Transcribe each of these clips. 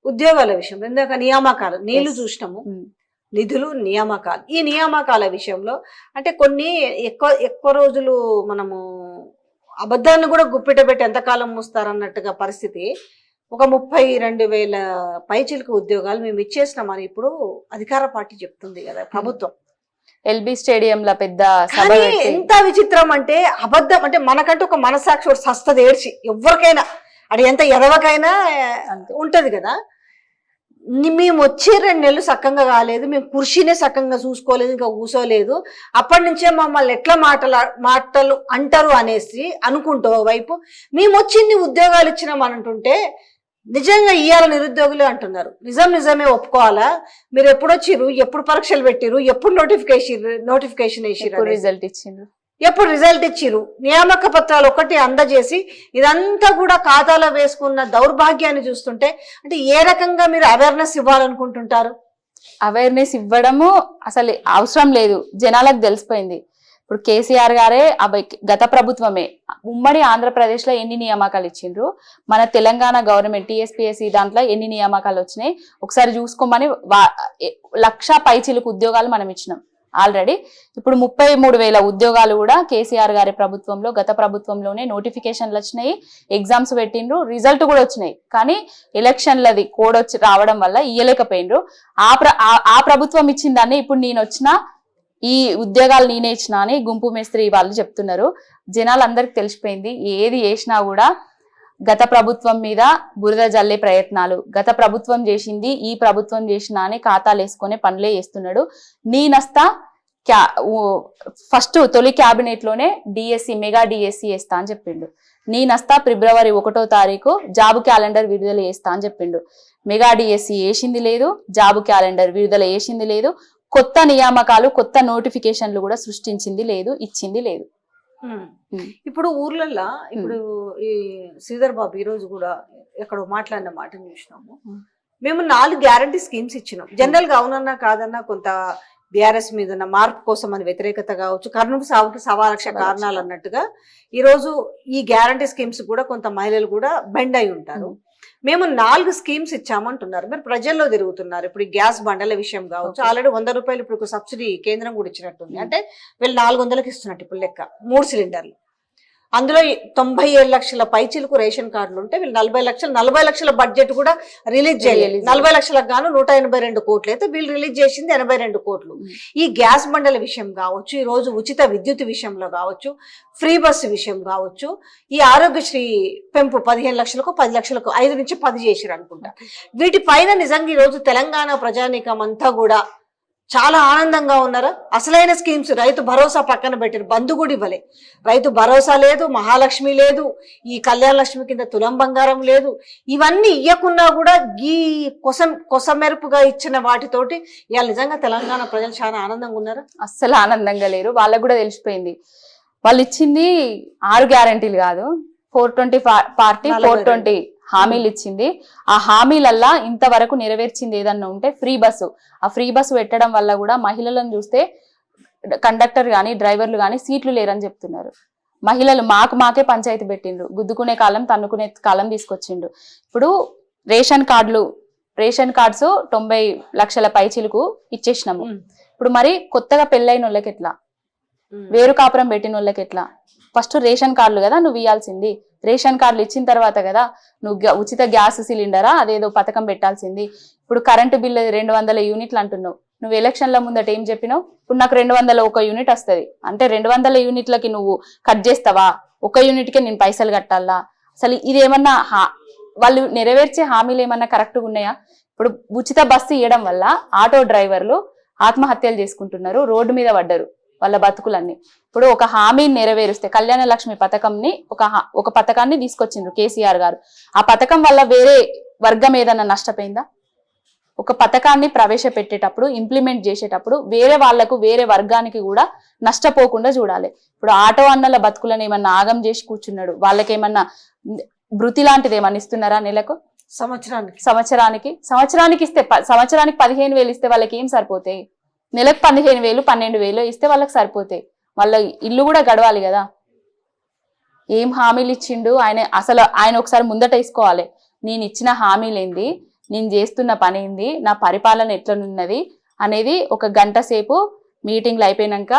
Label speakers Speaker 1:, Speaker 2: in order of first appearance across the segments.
Speaker 1: ఉద్యోగాల విషయంలో ఇందాక నియామకాలు నీళ్లు చూసినాము, నిధులు, నియామకాలు. ఈ నియామకాల విషయంలో అంటే కొన్ని ఎక్కువ రోజులు మనము అబద్ధాన్ని కూడా గుప్పిట పెట్టి ఎంతకాలం మూస్తారన్నట్టుగా పరిస్థితి. ఒక 32,000 పైచిలకు ఉద్యోగాలు మేము ఇచ్చేసినామని ఇప్పుడు అధికార పార్టీ చెప్తుంది కదా ప్రభుత్వం.
Speaker 2: ఎల్బీ స్టేడియంలో పెద్ద సభ.
Speaker 1: ఎంత విచిత్రం అంటే అబద్ధం. అంటే మనకంటూ ఒక మనసాక్షి సస్తది ఏడ్చి ఎవరికైనా అది ఎంత ఎదవకైనా ఉంటది కదా. మేము వచ్చి 2 నెలలు సక్కంగా కాలేదు, మేము కుర్చీనే సక్కంగా చూసుకోలేదు, ఇంకా కూర్చోలేదు, అప్పటి నుంచే మమ్మల్ని ఎట్లా మాటలు అంటారు అనేసి అనుకుంటూ వైపు మేము వచ్చింది ఉద్యోగాలు ఇచ్చినాం అంటుంటే నిజంగా ఇయ్యాల నిరుద్యోగులే అంటున్నారు. నిజమే ఒప్పుకోవాలా? మీరు ఎప్పుడు వచ్చిర్రు, ఎప్పుడు పరీక్షలు పెట్టిరు, ఎప్పుడు నోటిఫికేషన్ వేసిర్రు,
Speaker 2: రిజల్ట్ ఇచ్చిండ్రు,
Speaker 1: ఎప్పుడు రిజల్ట్ ఇచ్చిరు, నియామక పత్రాలు ఒకటి అందజేసి ఇదంతా కూడా ఖాతాలో వేసుకున్న దౌర్భాగ్యాన్ని చూస్తుంటే అంటే ఏ రకంగా మీరు అవేర్నెస్ ఇవ్వాలనుకుంటుంటారు?
Speaker 2: అవేర్నెస్ ఇవ్వడము అసలు అవసరం లేదు, జనాలకు తెలిసిపోయింది. ఇప్పుడు కేసీఆర్ గారే గత ప్రభుత్వమే ఉమ్మడి ఆంధ్రప్రదేశ్ లో ఎన్ని నియామకాలు ఇచ్చిండ్రు, మన తెలంగాణ గవర్నమెంట్ టీఎస్పీఎస్సీ దాంట్లో ఎన్ని నియామకాలు వచ్చినాయి ఒకసారి చూసుకోమని 1,00,000 పైచిలకు ఉద్యోగాలు మనం ఇచ్చినాం ఆల్రెడీ. ఇప్పుడు 33,000 ఉద్యోగాలు కూడా కేసీఆర్ గారి ప్రభుత్వంలో గత ప్రభుత్వంలోనే నోటిఫికేషన్లు వచ్చినాయి, ఎగ్జామ్స్ పెట్టిండ్రు, రిజల్ట్ కూడా వచ్చినాయి. కానీ ఎలక్షన్లది కోడ్ వచ్చి రావడం వల్ల ఇయ్యలేకపోయిండ్రు. ఆ ప్రభుత్వం ఇచ్చిన దాన్ని ఇప్పుడు నేను వచ్చినా ఈ ఉద్యోగాలు నేనే ఇచ్చినా అని గుంపు మేస్త్రి వాళ్ళు చెప్తున్నారు. జనాలందరికి తెలిసిపోయింది ఏది చేసినా కూడా గత ప్రభుత్వం మీద బురద జల్లే ప్రయత్నాలు, గత ప్రభుత్వం చేసింది ఈ ప్రభుత్వం చేసినా అని ఖాతాలు వేసుకునే పనులే చేస్తున్నాడు. నేనస్తా ఫస్ట్ తొలి క్యాబినెట్ లోనే డిఎస్సి మెగా డిఎస్సి వేస్తా అని చెప్పిండు. నేనస్తా ఫిబ్రవరి 1వ తారీఖు జాబ్ క్యాలెండర్ విడుదల చేస్తా అని చెప్పిండు. మెగా డిఎస్సి వేసింది లేదు, జాబ్ క్యాలెండర్ విడుదల చేసింది లేదు, కొత్త నియామకాలు కొత్త నోటిఫికేషన్లు కూడా సృష్టించింది లేదు, ఇచ్చింది లేదు.
Speaker 1: ఇప్పుడు ఊర్లల్లో ఇప్పుడు ఈ శ్రీధర్ బాబు ఈ రోజు కూడా ఎక్కడో మాట్లాడిన మాటను చూసినాము. మేము 4 గ్యారంటీ స్కీమ్స్ ఇచ్చినాం. జనరల్ గా అవునన్నా కాదన్నా కొంత బీఆర్ఎస్ మీద ఉన్న మార్పు కోసం అని వ్యతిరేకత కావచ్చు, కర్నూలు సాగుకి 1,00,000 కారణాలు అన్నట్టుగా ఈ రోజు ఈ గ్యారంటీ స్కీమ్స్ కూడా కొంత మహిళలు కూడా బెండ్ అయి ఉంటారు. మేము 4 స్కీమ్స్ ఇచ్చామంటున్నారు, మీరు ప్రజల్లో తిరుగుతున్నారు. ఇప్పుడు ఈ గ్యాస్ బండల విషయం కావచ్చు, ఆల్రెడీ 100 రూపాయలు ఇప్పుడు సబ్సిడీ కేంద్రం కూడా ఇచ్చినట్టుంది. అంటే వీళ్ళు 400కి ఇస్తున్నట్టు ఇప్పుడు లెక్క 3 సిలిండర్లు. అందులో 97 లక్షల పైచిలకు రేషన్ కార్డులు ఉంటే వీళ్ళు 40 లక్షల బడ్జెట్ కూడా రిలీజ్ చేయలేదు. 40 లక్షలకు గాను 182 కోట్లు అయితే వీళ్ళు రిలీజ్ చేసింది 82 కోట్లు. ఈ గ్యాస్ బండల విషయం కావచ్చు, ఈ రోజు ఉచిత విద్యుత్ విషయంలో కావచ్చు, ఫ్రీ బస్సు విషయం కావచ్చు, ఈ ఆరోగ్యశ్రీ పెంపు 15 లక్షలకు 10 లక్షలకు 5 నుంచి 10 చేసిరు అనుకుంటా. వీటిపైన నిజంగా ఈ రోజు తెలంగాణ ప్రజానీకం అంతా కూడా చాలా ఆనందంగా ఉన్నారా? అసలైన స్కీమ్స్ రైతు భరోసా పక్కన పెట్టారు, బంధు కూడా ఇవ్వలే. రైతు భరోసా లేదు, మహాలక్ష్మి లేదు, ఈ కళ్యాణ లక్ష్మి కింద తులం బంగారం లేదు. ఇవన్నీ ఇవ్వకున్నా కూడా ఈ కొసమెరుపుగా ఇచ్చిన వాటితోటి ఇవాళ నిజంగా తెలంగాణ ప్రజలు చాలా ఆనందంగా ఉన్నారా?
Speaker 2: అస్సలు ఆనందంగా లేరు. వాళ్ళకు కూడా తెలిసిపోయింది వాళ్ళు ఇచ్చింది 6 గ్యారంటీలు కాదు, 420 పార్టీ 420 హామీలు ఇచ్చింది. ఆ హామీలల్లా ఇంతవరకు నెరవేర్చింది ఏదన్నా ఉంటే ఫ్రీ బస్సు. ఆ ఫ్రీ బస్సు పెట్టడం వల్ల కూడా మహిళలను చూస్తే కండక్టర్ కానీ డ్రైవర్లు కానీ సీట్లు లేరని చెప్తున్నారు. మహిళలు మాకే పంచాయతీ పెట్టిండ్రు, గుద్దుకునే కాలం తన్నుకునే కాలం తీసుకొచ్చిండు. ఇప్పుడు రేషన్ కార్డ్స్ 90 లక్షల పైచిలకు ఇచ్చేసినాము. ఇప్పుడు మరి కొత్తగా పెళ్ళైన వాళ్ళకి ఎట్లా, వేరు కాపురం పెట్టిన వాళ్ళకి ఎట్లా? ఫస్ట్ రేషన్ కార్డులు కదా నువ్వు ఇవ్వాల్సింది, రేషన్ కార్డులు ఇచ్చిన తర్వాత కదా నువ్వు ఉచిత గ్యాస్ సిలిండరా అదేదో పథకం పెట్టాల్సింది. ఇప్పుడు కరెంటు బిల్లు 200 యూనిట్లు అంటున్నావు, నువ్వు ఎలక్షన్ల ముందట ఏం చెప్పినావు? ఇప్పుడు నాకు 201 యూనిట్ వస్తుంది అంటే 200 యూనిట్లకి నువ్వు కట్ చేస్తావా? 1 యూనిట్కే నేను పైసలు కట్టాలా? అసలు ఇదేమన్నా వాళ్ళు నెరవేర్చే హామీలు ఏమన్నా కరెక్ట్గా ఉన్నాయా? ఇప్పుడు ఉచిత బస్సు ఇవ్వడం వల్ల ఆటో డ్రైవర్లు ఆత్మహత్యలు చేసుకుంటున్నారు, రోడ్డు మీద పడ్డారు వాళ్ళ బతుకులన్నీ. ఇప్పుడు ఒక హామీని నెరవేరుస్తే కళ్యాణ లక్ష్మి పథకంని ఒక పథకాన్ని తీసుకొచ్చిండ్రు కేసీఆర్ గారు. ఆ పథకం వల్ల వేరే వర్గం ఏదన్నా నష్టపోయిందా? ఒక పథకాన్ని ప్రవేశపెట్టేటప్పుడు ఇంప్లిమెంట్ చేసేటప్పుడు వేరే వాళ్లకు వేరే వర్గానికి కూడా నష్టపోకుండా చూడాలి. ఇప్పుడు ఆటో అన్నల బతుకులను ఏమన్నా ఆగం చేసి కూర్చున్నాడు, వాళ్ళకేమన్నా భృతి లాంటిది ఏమన్నా ఇస్తున్నారా? నెలకు సంవత్సరానికి ఇస్తే సంవత్సరానికి 15,000 ఇస్తే వాళ్ళకి ఏం సరిపోతాయి? నెలకు 15,000 12,000 ఇస్తే వాళ్ళకి సరిపోతాయి. వాళ్ళ ఇల్లు కూడా గడవాలి కదా. ఏం హామీలు ఇచ్చిండు ఆయన? అసలు ఆయన ఒకసారి ముందట వేసుకోవాలి, నేను ఇచ్చిన హామీలేంది, నేను చేస్తున్న పని ఏంది, నా పరిపాలన ఎట్లనున్నది అనేది ఒక గంట సేపు మీటింగ్లు అయిపోయినాక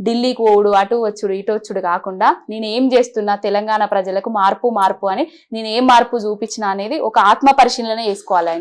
Speaker 2: ఢిల్లీకి పోవుడు, అటు వచ్చుడు ఇటు వచ్చుడు కాకుండా నేను ఏం చేస్తున్నా, తెలంగాణ ప్రజలకు మార్పు అని నేను ఏం మార్పు చూపించిన అనేది ఒక ఆత్మ పరిశీలన చేసుకోవాలి ఆయన.